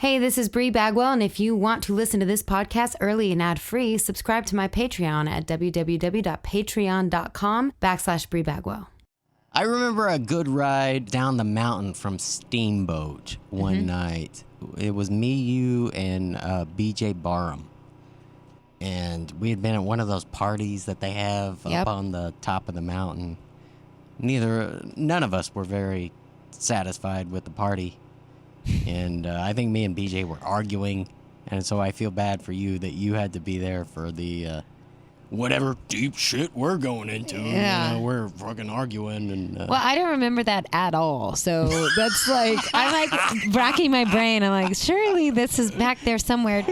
Hey, this is Bree Bagwell, and if you want to listen to this podcast early and ad-free, subscribe to my Patreon at www.patreon.com/Bree Bagwell. I remember a good ride down the mountain from Steamboat one night. It was me, you, and BJ Barham. And we had been at one of those parties that they have up on the top of the mountain. None of us were very satisfied with the party. And I think me and BJ were arguing, and so I feel bad for you that you had to be there for the whatever deep shit we're going into. Yeah. You know, we're fucking arguing. And Well, I don't remember that at all. So that's like, I'm like racking my brain. I'm like, surely this is back there somewhere.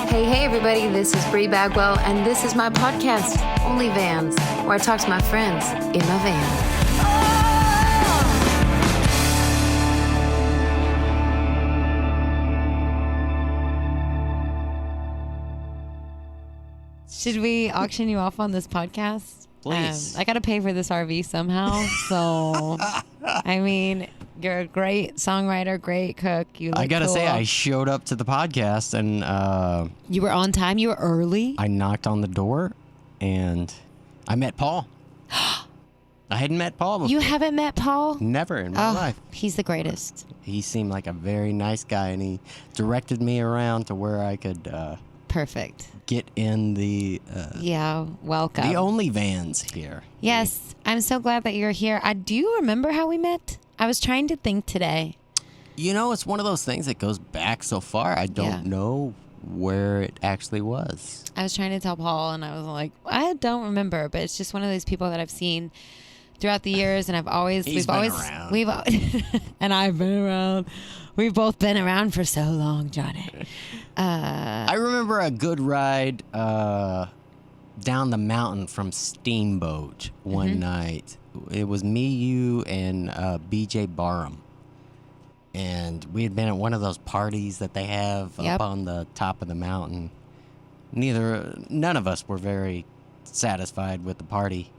Hey, everybody, this is Bree Bagwell, and this is my podcast, Only Vans, where I talk to my friends in my van. Should we auction you off on this podcast? Please. I got to pay for this RV somehow. So, I mean, you're a great songwriter, great cook. You look I gotta cool. say, I showed up to the podcast, and You were on time. You were early. I knocked on the door, and I met Paul. I hadn't met Paul before. You haven't met Paul? Never in my life. He's the greatest. He seemed like a very nice guy, and he directed me around to where I could Perfect. get in the Yeah, welcome. the only vans here. Yes, I'm so glad that you're here. Do you remember how we met? I was trying to think today. You know, it's one of those things that goes back so far. I don't know where it actually was. I was trying to tell Paul, and I was like, I don't remember, but it's just one of those people that I've seen throughout the years, and I've always, He's been around. And I've been around. We've both been around for so long, Johnny. I remember a good ride down the mountain from Steamboat one night. It was me, you, and BJ Barham. And we had been at one of those parties that they have up on the top of the mountain. None of us were very satisfied with the party.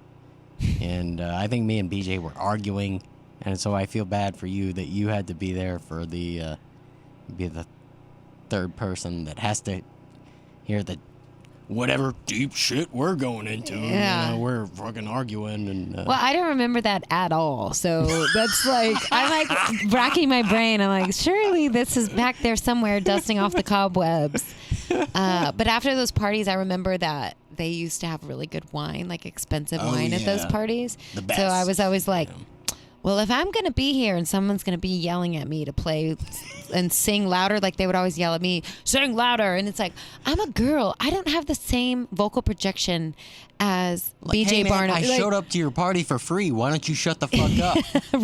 And I think me and BJ were arguing, and so I feel bad for you that you had to be there for the be the third person that has to hear the whatever deep shit we're going into. Yeah. You know, we're fucking arguing. And Well, I don't remember that at all. So that's like, I'm like racking my brain. I'm like, surely this is back there somewhere dusting off the cobwebs. But after those parties, I remember that they used to have really good wine, like expensive wine at those parties. The best. So I was always like, Yeah. well, if I'm going to be here and someone's going to be yelling at me to play and sing louder, like they would always yell at me, sing louder. And it's like, I'm a girl. I don't have the same vocal projection as BJ hey, man, Barnum. I showed up to your party for free. Why don't you shut the fuck up?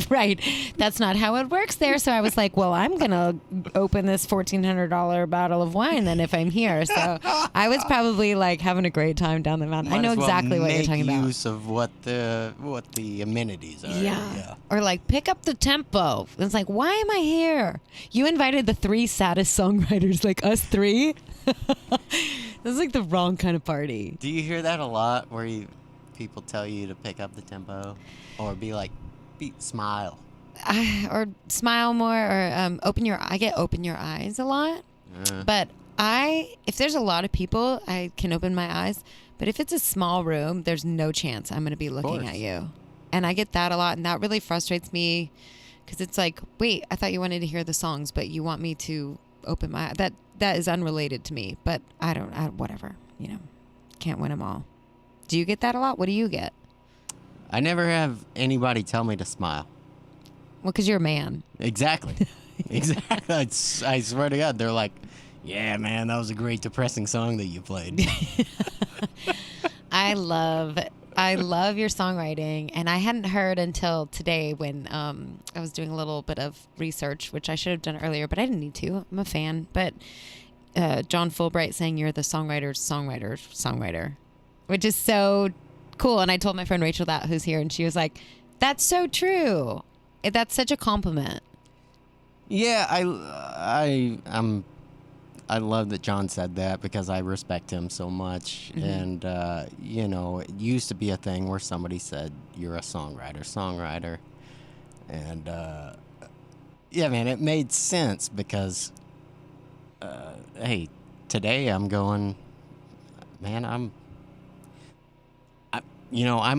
Right. That's not how it works there. So I was like, well, I'm going to open this $1,400 bottle of wine then if I'm here. So I was probably like having a great time down the mountain. I know exactly what you're talking about. Make use of what the amenities are. Yeah. Or like pick up the tempo. It's like, why am I here? You invited the three saddest songwriters, like us three. This is like the wrong kind of party. Do you hear that a lot where people tell you to pick up the tempo or smile? Or smile more, or open your eyes a lot. But if there's a lot of people, I can open my eyes. But if it's a small room, there's no chance I'm going to be looking at you. And I get that a lot, and that really frustrates me because it's like, wait, I thought you wanted to hear the songs, but you want me to open my eyes. That is unrelated to me, but whatever, can't win them all. Do you get that a lot? What do you get? I never have anybody tell me to smile. Well, because you're a man. Exactly. Exactly. I swear to God, they're like, yeah, man, that was a great depressing song that you played. I love your songwriting, and I hadn't heard until today when I was doing a little bit of research, which I should have done earlier, but I didn't need to. I'm a fan. But John Fulbright saying you're the songwriter's songwriter, which is so cool. And I told my friend Rachel that, who's here, and she was like, that's so true. That's such a compliment. Yeah, I love that John said that because I respect him so much. And, it used to be a thing where somebody said, you're a songwriter. And Yeah, man, it made sense because, hey, today I'm going, man, I'm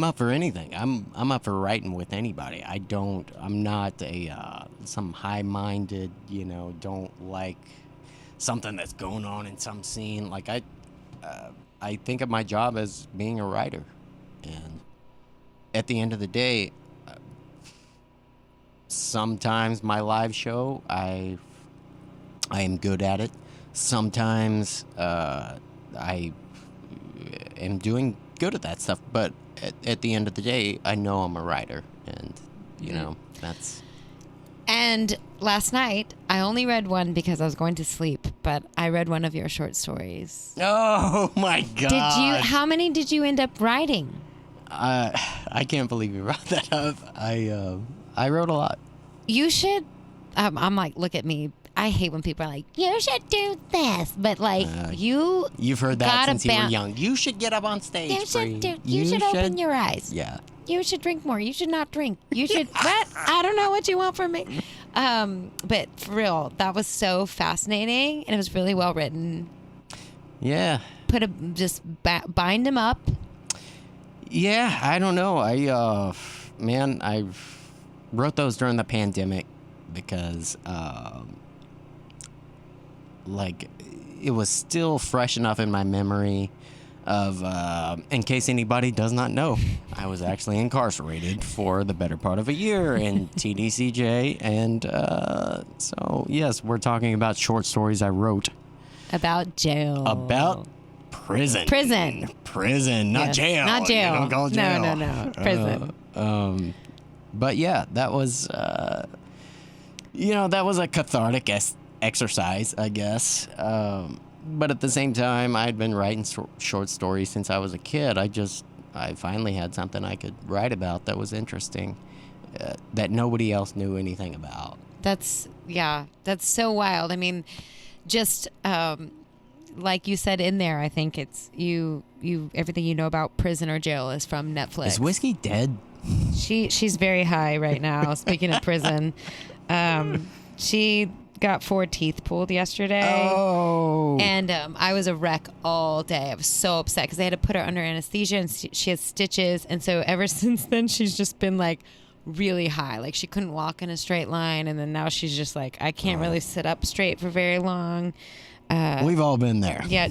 up for anything. I'm up for writing with anybody. I'm not some high-minded, don't like something that's going on in some scene. Like I think of my job as being a writer, and at the end of the day, sometimes my live show, I am good at it. Sometimes I am doing good at that stuff, but at the end of the day, I know I'm a writer, and that's. And last night, I only read one because I was going to sleep, but I read one of your short stories. Oh my God! How many did you end up writing? I can't believe you brought that up. I wrote a lot. You should. I'm like, look at me. I hate when people are like, you should do this, but like You've heard that since you were young. You should get up on stage. You should open your eyes. Yeah. You should drink more. You should not drink. You should. What? I don't know what you want from me. But for real, that was so fascinating, and it was really well written. Yeah. Bind them up. Yeah, I don't know. I wrote those during the pandemic because, it was still fresh enough in my memory of, in case anybody does not know, I was actually incarcerated for the better part of a year in TDCJ. And so, yes, we're talking about short stories I wrote. About jail. About prison. Not Yes. jail. Not jail. You don't call jail. No. Prison. But yeah, that was, that was a cathartic exercise, I guess. But at the same time, I'd been writing short stories since I was a kid. I finally had something I could write about that was interesting, that nobody else knew anything about. That's so wild. I mean, just like you said in there, I think it's you everything you know about prison or jail is from Netflix. Is Whiskey dead? She's very high right now. Speaking of prison, she got 4 teeth pulled yesterday. Oh. And I was a wreck all day. I was so upset because they had to put her under anesthesia, and she has stitches. And so ever since then, she's just been like really high. Like she couldn't walk in a straight line. And then now she's just like, I can't really sit up straight for very long. We've all been there. Yeah.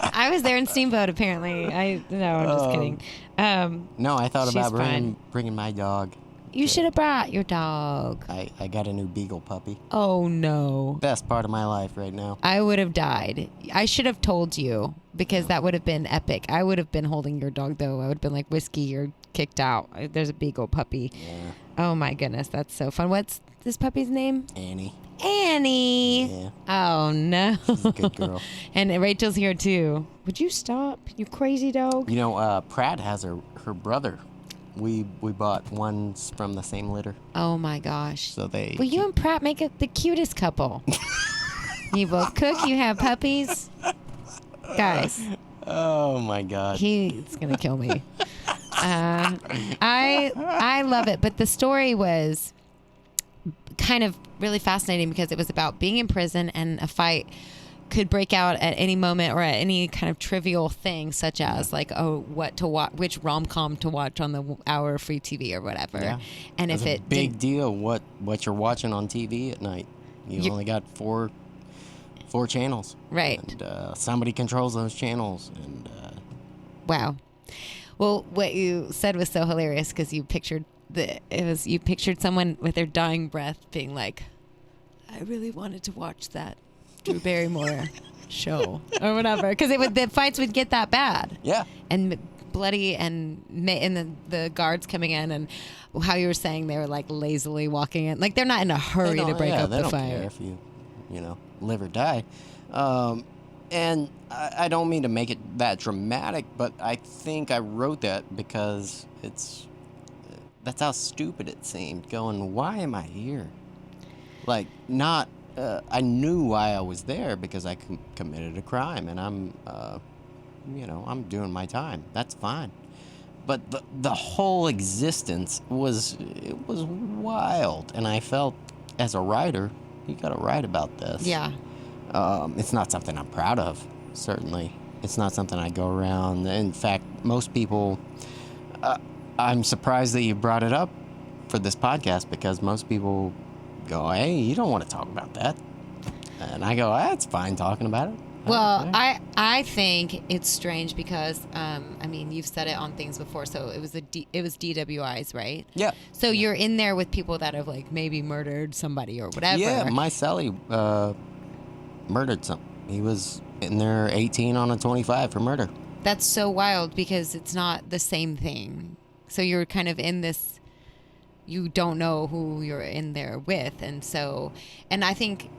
I was there in Steamboat, apparently. I'm just kidding. No, I thought about fine. bringing my dog. You should have brought your dog. I got a new beagle puppy. Oh, no. Best part of my life right now. I would have died. I should have told you because that would have been epic. I would have been holding your dog, though. I would have been like, Whiskey, you're kicked out. There's a beagle puppy. Yeah. Oh, my goodness. That's so fun. What's this puppy's name? Annie. Yeah. Oh, no. She's a good girl. And Rachel's here, too. Would you stop, you crazy dog? Pratt has her brother. We bought ones from the same litter. Oh, my gosh. So they. Well, you and Pratt make up the cutest couple. You both cook. You have puppies. Guys. Oh, my God. He's going to kill me. I love it. But the story was kind of really fascinating because it was about being in prison, and a fight could break out at any moment or at any kind of trivial thing, such as like, what to watch, which rom-com to watch on the hour free TV or whatever. Yeah. And it's if a big deal what you're watching on TV at night. You only got four channels. Right. And somebody controls those channels. And wow. Well, what you said was so hilarious because you pictured someone with their dying breath being like, I really wanted to watch that Drew Barrymore show or whatever, because the fights would get that bad. Yeah. And bloody, and the guards coming in, and how you were saying they were like lazily walking in, like they're not in a hurry to break up the fight. They don't care if you live or die. And I don't mean to make it that dramatic, but I think I wrote that because that's how stupid it seemed. Going, why am I here? Like, not. I knew why I was there because I committed a crime, and I'm doing my time. That's fine. But the whole existence was wild, and I felt as a writer, you got to write about this. Yeah. It's not something I'm proud of, certainly. It's not something I go around. In fact, most people, I'm surprised that you brought it up for this podcast, because most people go, hey, you don't want to talk about that. And I go, that's fine talking about it. Well, I think it's strange because, I mean, you've said it on things before, so it was DWIs, right? Yeah. So you're in there with people that have, like, maybe murdered somebody or whatever. Yeah, my cellie murdered some. He was in there 18 on a 25 for murder. That's so wild because it's not the same thing. So you're kind of in this, you don't know who you're in there with. And I think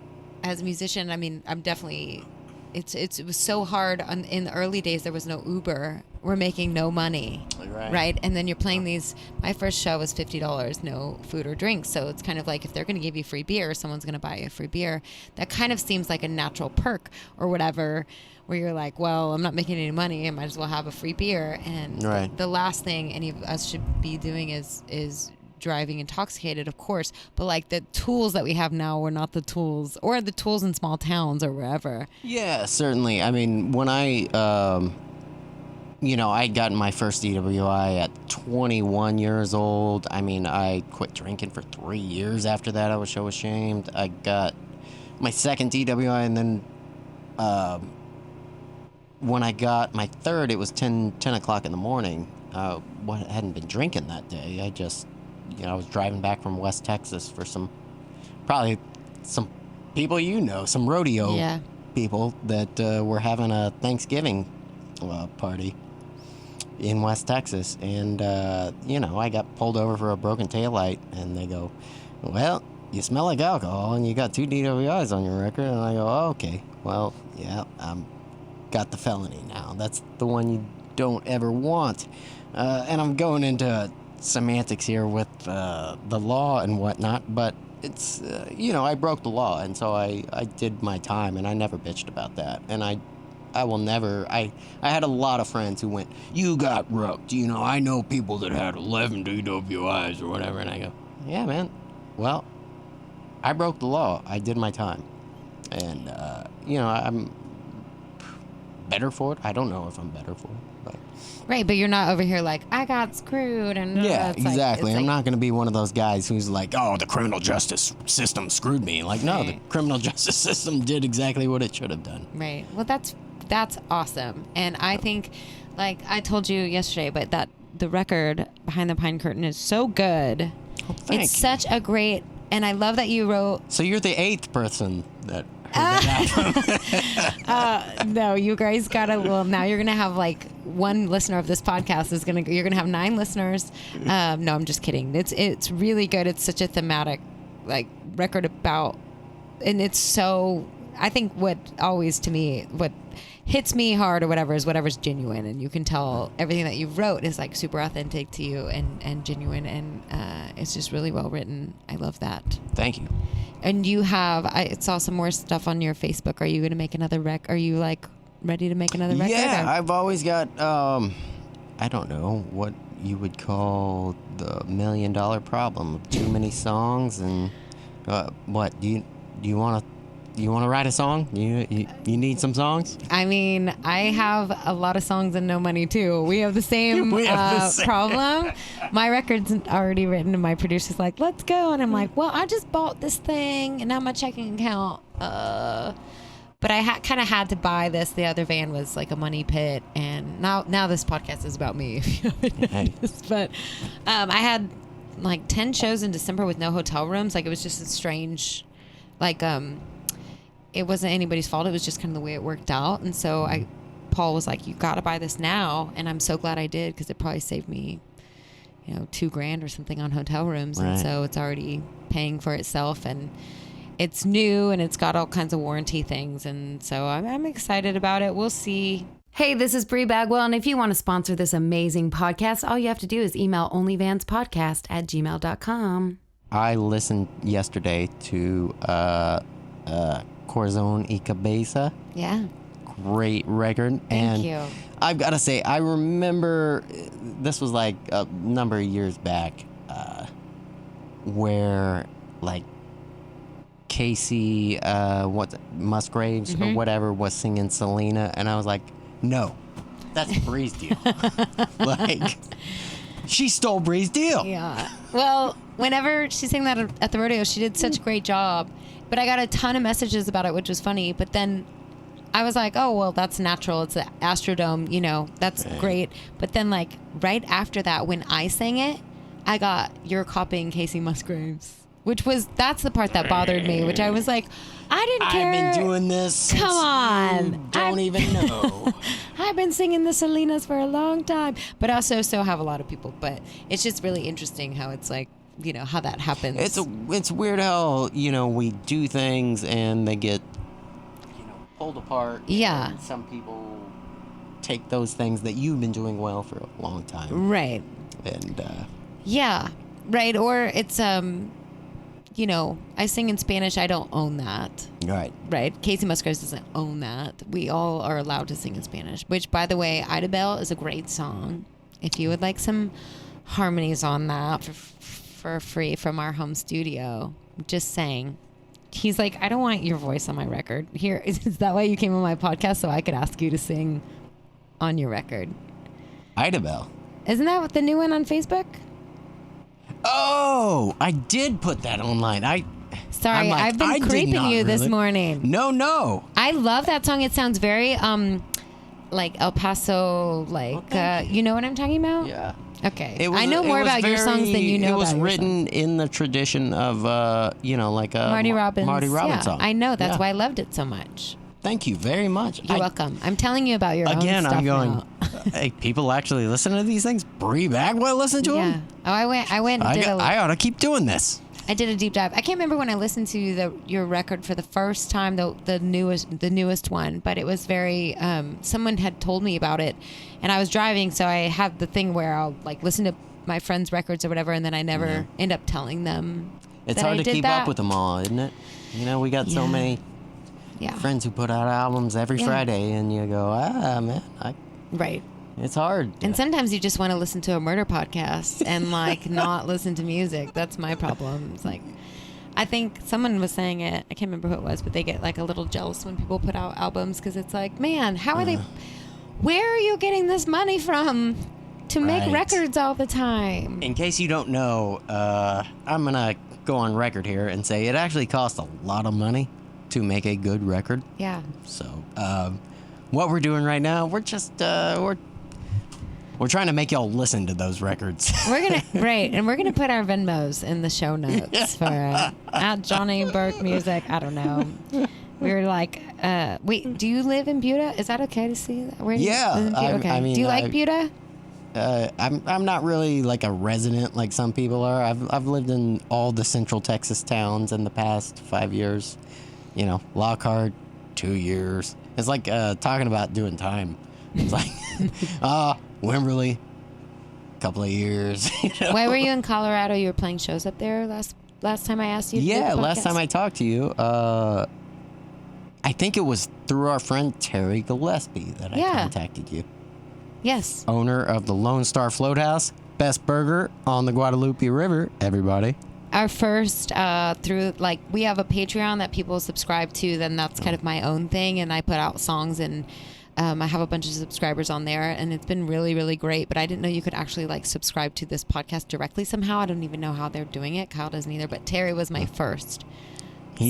as a musician, I mean, I'm definitely... It was so hard in the early days. There was no Uber. We're making no money, right? And then you're playing these. My first show was $50, no food or drinks. So it's kind of like if they're going to give you free beer, someone's going to buy you a free beer. That kind of seems like a natural perk or whatever, where you're like, well, I'm not making any money. I might as well have a free beer. And the last thing any of us should be doing is driving intoxicated, of course, but like the tools that we have now were not the tools, or the tools in small towns or wherever. Yeah, certainly. I mean, when I I'd gotten my first DWI at 21 years old. I mean, I quit drinking for 3 years after that. I was so ashamed. I got my second DWI, and then when I got my third, it was 10 o'clock in the morning. I hadn't been drinking that day. I was driving back from West Texas for probably some people some rodeo people that were having a Thanksgiving party in West Texas. And, I got pulled over for a broken taillight, and they go, well, you smell like alcohol, and you got 2 DWIs on your record. And I go, oh, okay, well, yeah, got the felony now. That's the one you don't ever want. And I'm going into semantics here with the law and whatnot, but it's I broke the law, and so I did my time, and I never bitched about that. And I will never. I had a lot of friends who went, you got rooked. I know people that had 11 DWIs or whatever. And I go, yeah, man, well, I broke the law. I did my time. And I'm better for it. I don't know if I'm better for it, but right, but you're not over here like, I got screwed. And yeah, exactly. I'm not going to be one of those guys who's like, oh, the criminal justice system screwed me. Like, no, the criminal justice system did exactly what it should have done. Right. Well, that's awesome. And I think, like I told you yesterday, but that the record Behind the Pine Curtain is so good. Oh, thank it's you. Such a great, and I love that you wrote. So you're the 8th person that heard that album. No, you guys gotta. Well, now you're gonna have like one listener of this podcast you're gonna have 9 listeners. No, I'm just kidding. It's really good. It's such a thematic like record about, and it's so. I think what hits me hard or whatever is whatever's genuine, and you can tell everything that you wrote is like super authentic to you and genuine, and it's just really well written. I love that. Thank you. And you have, I saw some more stuff on your Facebook. Are you going to make another Are you like ready to make another record? Yeah, I've always got, I don't know what you would call the $1 million problem of too many songs. And what do you want to write a song? You need some songs? I mean, I have a lot of songs and no money too. We have the same, problem. My record's already written, and my producer's like, "Let's go," and I'm like, "Well, I just bought this thing, and now my checking account." But I kind of had to buy this. The other van was like a money pit, and now this podcast is about me. If you know what it is. But I had like 10 shows in December with no hotel rooms. Like it was just a strange, like it wasn't anybody's fault. It was just kind of the way it worked out. And so Paul was like, you got to buy this now. And I'm so glad I did, because it probably saved me, $2,000 or something on hotel rooms. Right. And so it's already paying for itself, and it's new, and it's got all kinds of warranty things. And so I'm excited about it. We'll see. Hey, this is Bree Bagwell, and if you want to sponsor this amazing podcast, all you have to do is email onlyvanspodcast@gmail.com. I listened yesterday to Corazon y Cabeza. Yeah. great record. Thank you. I've got to say, I remember this was like a number of years back, where like Casey, Musgraves or whatever was singing Selena, and I was like, no, that's Bree's deal. Like, she stole Bree's deal. Yeah. Well, whenever she sang that at the rodeo, she did such a great job. But I got a ton of messages about it, which was funny. But then I was like, oh, well, that's natural. It's the Astrodome, you know, that's great. But then, like, right after that, when I sang it, I got, you're copying Casey Musgraves. That's the part that bothered me, which I was like, I didn't care. I've been doing this. Come on. You don't even know. I've been singing the Selenas for a long time. But also, so have a lot of people. But it's just really interesting how it's like, you know, how that happens. It's weird how, you know, we do things and they get, you know, pulled apart. Yeah. And some people take those things that you've been doing well for a long time. Right. And, yeah. Right. Or it's, you know, I sing in Spanish. I don't own that. Right. Right. Casey Musgraves doesn't own that. We all are allowed to sing in Spanish, which, by the way, Ida Bell is a great song. If you would like some harmonies on that for free from our home studio, just saying. He's like, I don't want your voice on my record. Here, is that why you came on my podcast? So I could ask you to sing on your record. Ida Bell. Isn't that the new one on Facebook? Oh, I did put that online. Sorry, I've been creeping you this morning. No. I love that song. It sounds very like El Paso, like you know what I'm talking about? Yeah. Okay. I know more about your songs than you know about your songs. It was written in the tradition of you know, like Marty Robbins. Marty Robbins song. I know. That's why I loved it so much. Thank you very much. You're welcome. I'm telling you about your own stuff I'm going, now. hey, people actually listen to these things? Bree Bagwell listen to them? Oh, I went and did I ought to keep doing this. I did a deep dive. I can't remember when I listened to your record for the first time, the newest one, but it was very, someone had told me about it, and I was driving, so I have the thing where I'll like listen to my friends' records or whatever, and then I never end up telling them. It's hard to keep up with them all, isn't it? You know, we got so many friends who put out albums every Friday, and you go, man, right. It's hard. And sometimes you just want to listen to a murder podcast and like not listen to music. That's my problem. It's like, I think someone was saying it. I can't remember who it was, but they get like a little jealous when people put out albums because it's like, man, how are they? Where are you getting this money from to make records all the time? In case you don't know, I'm gonna go on record here and say it actually costs a lot of money to make a good record. Yeah. So, what we're doing right now, we're just we're trying to make y'all listen to those records. We're gonna put our Venmos in the show notes for at Johnny Burke Music. I don't know. We were like, wait, do you live in Buda? Is that okay to see? Where do you live in Buda? Okay. I mean, do you like Buda? I'm not really like a resident like some people are. I've lived in all the Central Texas towns in the past 5 years. You know, Lockhart, 2 years. It's like talking about doing time. It's like, Wimberley, a couple of years. You know? Why were you in Colorado? You were playing shows up there last time I asked you to do the podcast? Last time I talked to you, I think it was through our friend Terry Gillespie that I contacted you. Yes. Owner of the Lone Star Float House, best burger on the Guadalupe River, everybody. Our first through, like, we have a Patreon that people subscribe to, then that's kind of my own thing, and I put out songs, and I have a bunch of subscribers on there, and it's been really, really great, but I didn't know you could actually, like, subscribe to this podcast directly somehow. I don't even know how they're doing it. Kyle doesn't either, but Terry was my first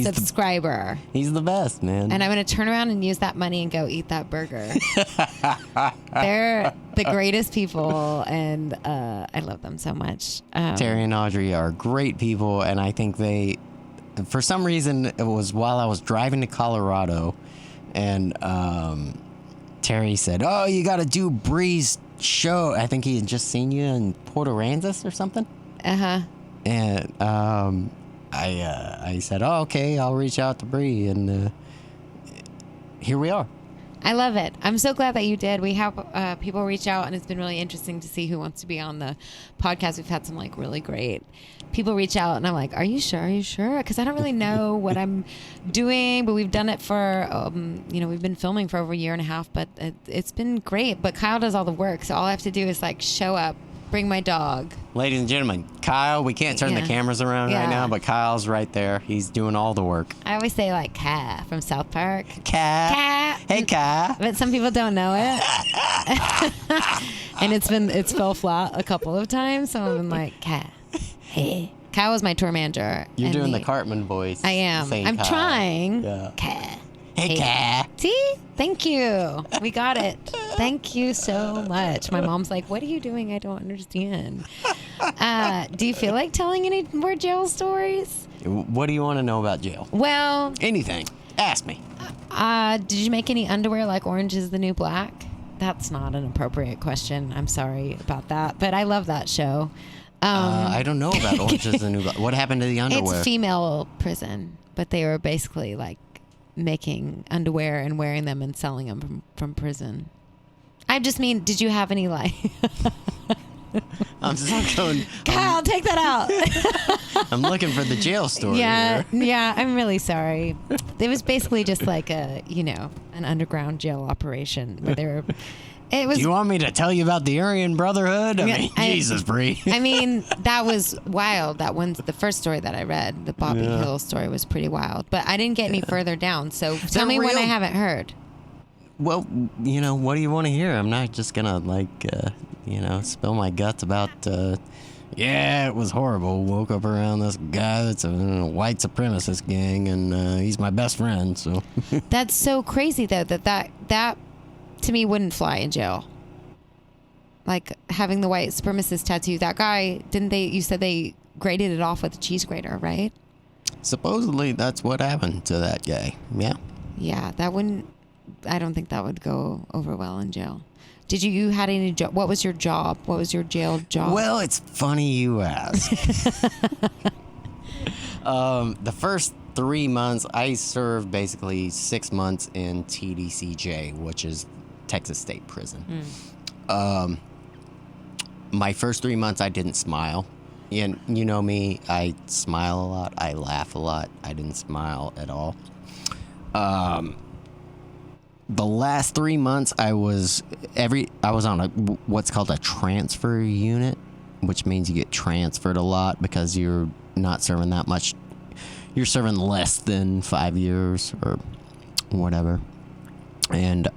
subscriber. He's the best, man. And I'm going to turn around and use that money and go eat that burger. They're the greatest people, and I love them so much. Terry and Audrey are great people, and I think they, for some reason, it was while I was driving to Colorado, and Terry said, "Oh, you got to do Bree's show." I think he had just seen you in Port Aransas or something. And I said, "Oh, okay, I'll reach out to Bree," and here we are. I love it. I'm so glad that you did. We have people reach out, and it's been really interesting to see who wants to be on the podcast. We've had some like really great people reach out, and I'm like, "Are you sure? Are you sure?" Because I don't really know what I'm doing, but we've done it for, we've been filming for over a year and a half, but it's been great. But Kyle does all the work, so all I have to do is like show up, bring my dog. Ladies and gentlemen, Kyle, we can't turn the cameras around right now, but Kyle's right there. He's doing all the work. I always say like Ka from South Park. Ka. Hey, Ka. But some people don't know it. And it's fell flat a couple of times, so I've been like, Ka. Hey. Kyle was my tour manager. You're doing the Cartman voice. I am. I'm Kyle. trying. Yeah. Ka. Hey, Ka. See? Thank you. We got it. Thank you so much. My mom's like, what are you doing? I don't understand. Do you feel like telling any more jail stories? What do you want to know about jail? Well, Anything. Ask me. did you make any underwear like Orange is the New Black? That's not an appropriate question. I'm sorry about that. But I love that show. I don't know about Orange is the New Black. What happened to the underwear? It's female prison, but they were basically like making underwear and wearing them and selling them from prison. I just mean, did you have any like... I'm just going... Kyle, take that out. I'm looking for the jail story Yeah, here. yeah, I'm really sorry. It was basically just like an underground jail operation where they were... It was... Do you want me to tell you about the Aryan Brotherhood? I mean, Jesus, Bree. I mean, that was wild. That one's the first story that I read. The Bobby Hill story was pretty wild. But I didn't get any further down. So tell me when I haven't heard. Well, what do you want to hear? I'm not just going to, spill my guts about, it was horrible. Woke up around this guy that's a white supremacist gang, and he's my best friend, so. That's so crazy, though, that to me wouldn't fly in jail. Like having the white supremacist tattoo. That guy, you said they graded it off with a cheese grater, right? Supposedly that's what happened to that guy. Yeah. Yeah, I don't think that would go over well in jail. Did you had any job? What was your job? What was your jail job? Well, it's funny you ask. The first 3 months, I served basically 6 months in TDCJ, which is Texas State Prison. My first 3 months, I didn't smile. And you know me, I smile a lot. I laugh a lot. I didn't smile at all. The last 3 months, I was on what's called a transfer unit, which means you get transferred a lot because you're not serving that much. You're serving less than 5 years or whatever. And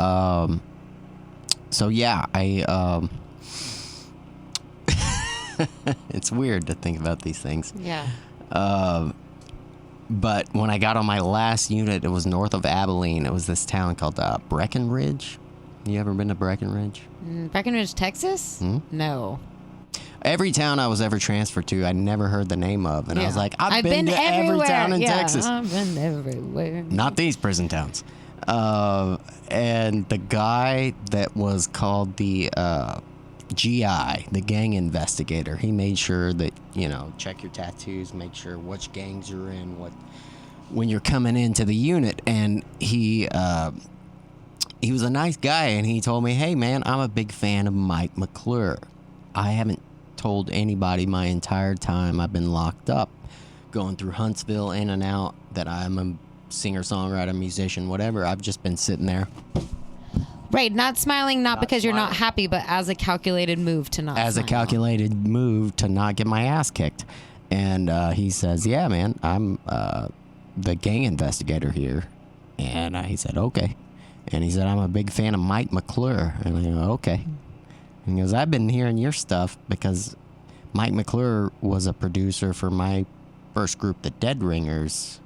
so yeah, it's weird to think about these things. Yeah. But when I got on my last unit, it was north of Abilene. It was this town called Breckenridge. You ever been to Breckenridge? Breckenridge, Texas? No. Every town I was ever transferred to, I never heard the name of. And I was like, I've been to every town in Texas. I've been everywhere. Not these prison towns. And the guy that was called the GI, the gang investigator, he made sure that, check your tattoos, make sure which gangs you're in, when you're coming into the unit. And he was a nice guy, and he told me, hey, man, I'm a big fan of Mike McClure. I haven't told anybody my entire time I've been locked up, going through Huntsville in and out, that I'm a singer-songwriter, musician, whatever. I've just been sitting there. Right, not smiling, not because you're not happy, but as a calculated move to not As smile. a calculated move to not get my ass kicked. And he says, yeah, man, I'm the gang investigator here. And he said, okay. And he said, I'm a big fan of Mike McClure. And I go, okay. And he goes, I've been hearing your stuff because Mike McClure was a producer for my first group, the Dead Ringers,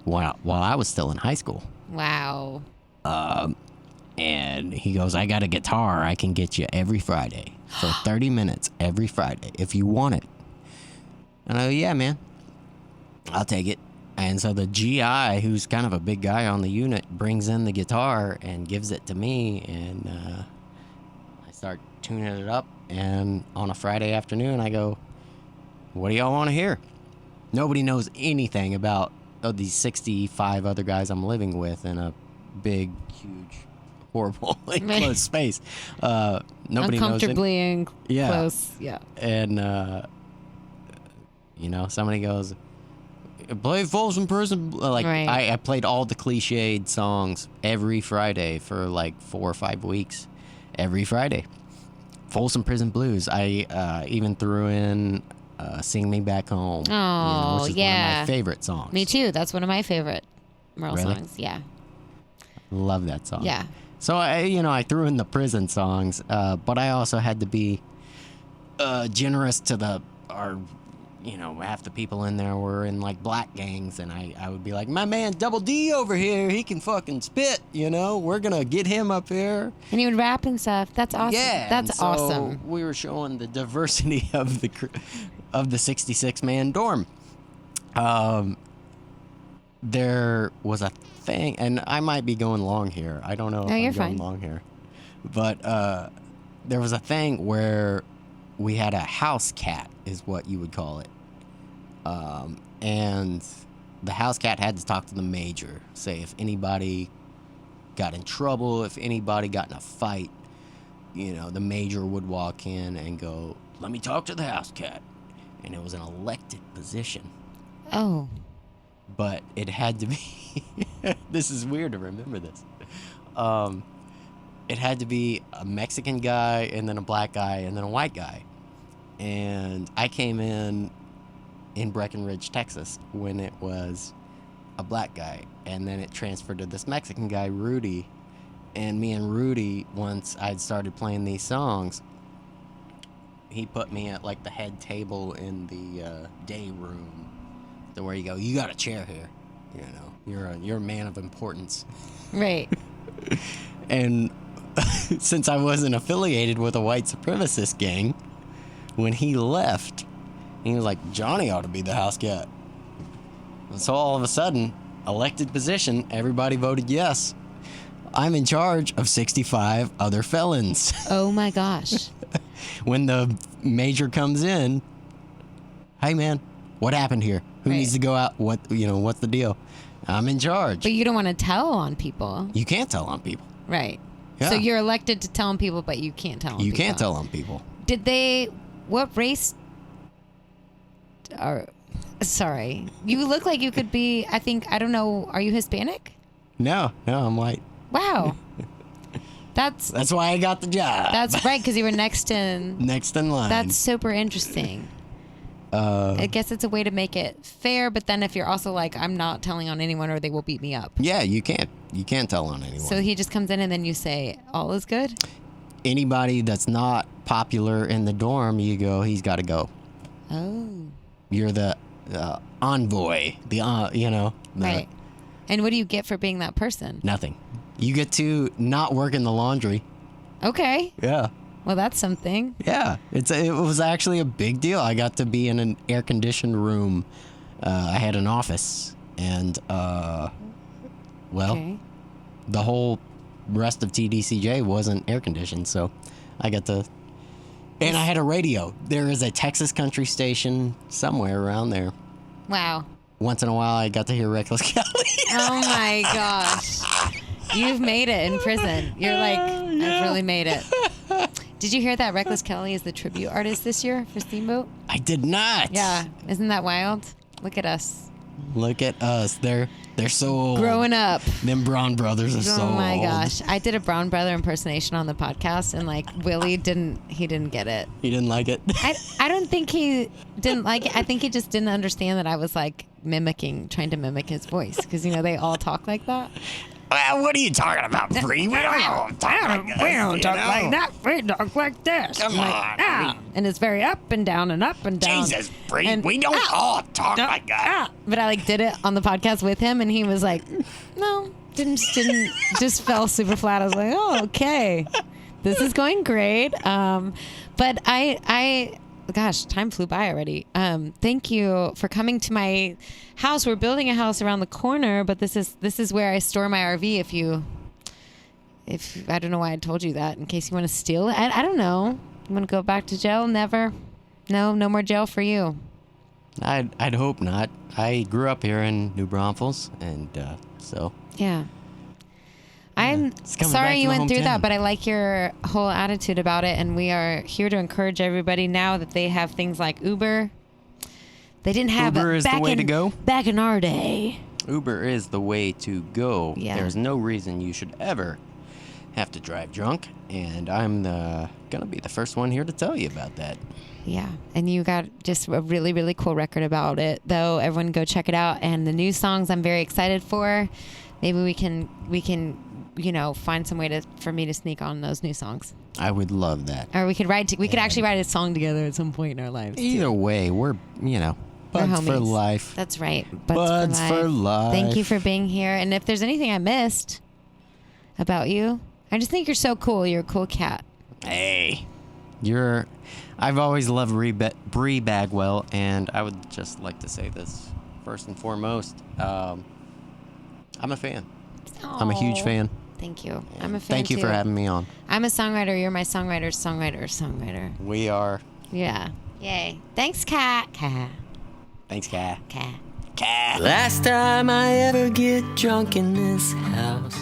while I was still in high school. Wow. And he goes, I got a guitar I can get you every Friday for 30 minutes every Friday if you want it. And I go, yeah, man, I'll take it. And so the GI, who's kind of a big guy on the unit, brings in the guitar and gives it to me. And I start tuning it up. And on a Friday afternoon, I go, what do y'all want to hear? Nobody knows anything about these 65 other guys I'm living with in a big, huge horrible enclosed space. Nobody knows it. Uncomfortably Yeah. close. Yeah. And, somebody goes, play Folsom Prison. Like, Right. I played all the cliched songs every Friday for like 4 or 5 weeks. Every Friday. Folsom Prison Blues. I even threw in Sing Me Back Home. Oh, which is yeah. one of my favorite songs. Me too. That's one of my favorite Merle Really? songs. Yeah. Love that song. Yeah. So I threw in the prison songs, but I also had to be generous to half the people in there were in like black gangs, and I would be like, my man Double D over here, he can fucking spit, we're gonna get him up here. And he would rap and stuff. That's awesome. Yeah, That's and so awesome. We were showing the diversity of the 66-man dorm. There was a thing, and I might be going long here. I don't know if No, I'm you're going fine. long here, but there was a thing where we had a house cat, is what you would call it, and the house cat had to talk to the major. Say if anybody got in trouble, if anybody got in a fight, the major would walk in and go, "Let me talk to the house cat," and it was an elected position. Oh. But it had to be. This is weird to remember this. It had to be a Mexican guy, and then a black guy, and then a white guy. And I came in Breckenridge, Texas, when it was a black guy, and then it transferred to this Mexican guy, Rudy. And me and Rudy, once I'd started playing these songs, he put me at like the head table in the day room. To where you go, you got a chair here, you're a man of importance. Right. And since I wasn't affiliated with a white supremacist gang, when he left, he was like, Johnny ought to be the house cat. And so all of a sudden, elected position, everybody voted yes. I'm in charge of 65 other felons. Oh my gosh. When the major comes in, hey man, what happened here? Who Right. needs to go out? What's the deal? I'm in charge. But you don't want to tell on people. You can't tell on people. Right. Yeah. So you're elected to tell on people, but you can't tell on You people. can't tell on people. What race sorry. You look like you could be, I don't know, are you Hispanic? No, I'm white. Wow. That's why I got the job. That's right, because you were next in line. That's super interesting. I guess it's a way to make it fair, but then if you're also like, I'm not telling on anyone or they will beat me up. Yeah, you can't tell on anyone. So he just comes in and then you say, all is good? Anybody that's not popular in the dorm, you go, he's got to go. Oh. You're the envoy, Right. And what do you get for being that person? Nothing. You get to not work in the laundry. Okay. Yeah. Well, that's something. Yeah, it was actually a big deal. I got to be in an air-conditioned room. I had an office, and, Okay. the whole rest of TDCJ wasn't air-conditioned, so I got to... And I had a radio. There is a Texas country station somewhere around there. Wow. Once in a while, I got to hear Reckless Kelly. Oh, my gosh. You've made it in prison. You're like, I've really made it. Did you hear that Reckless Kelly is the tribute artist this year for Steamboat? I did not. Yeah. Isn't that wild? Look at us. Look at us. They're so old. Growing up. Them Brown brothers are so old. Oh my gosh. I did a Brown Brother impersonation on the podcast and like Willie didn't get it. He didn't like it? I don't think he didn't like it. I think he just didn't understand that I was like trying to mimic his voice because, they all talk like that. Well, what are you talking about, Bree? We don't talk like this. We don't talk like that. We talk like this. Come on. And it's very up and down and up and down. Jesus, Bree, And- we don't all talk like that. But I did it on the podcast with him and he was like, no, didn't just fell super flat. I was like, oh, okay. This is going great. But gosh, time flew by already. Thank you for coming to my house. We're building a house around the corner, but this is where I store my RV. If I don't know why I told you that, in case you want to steal it. I don't know. You want to go back to jail? Never. No more jail for you. I'd hope not. I grew up here in New Braunfels, and so. Yeah. I'm It's coming back sorry to you the went through hometown. that, but I like your whole attitude about it, and we are here to encourage everybody now that they have things like Uber. They didn't have Uber it is the back way in, to go. back in our day. Uber is the way to go. Yeah. There's no reason you should ever have to drive drunk, and I'm gonna be the first one here to tell you about that. Yeah, and you got just a really, really cool record about it, though. Everyone go check it out. And the new songs I'm very excited for. Maybe we can find some way for me to sneak on those new songs. I would love that. Or we could actually write a song together at some point in our lives. Either way, we're We're buds for homies. life. That's right. Buds for life. Thank you for being here. And if there's anything I missed about you, I just think you're so cool. You're a cool cat. Hey, I've always loved Bree Bagwell, and I would just like to say this first and foremost. I'm a fan. I'm a huge Aw. fan. Thank you. I'm a fan Thank you too. for having me on. I'm a songwriter. You're my songwriter. We are. Yeah. Yay. Thanks, Cat. Thanks, Kat. Cat. Kat. Last time I ever get drunk in this house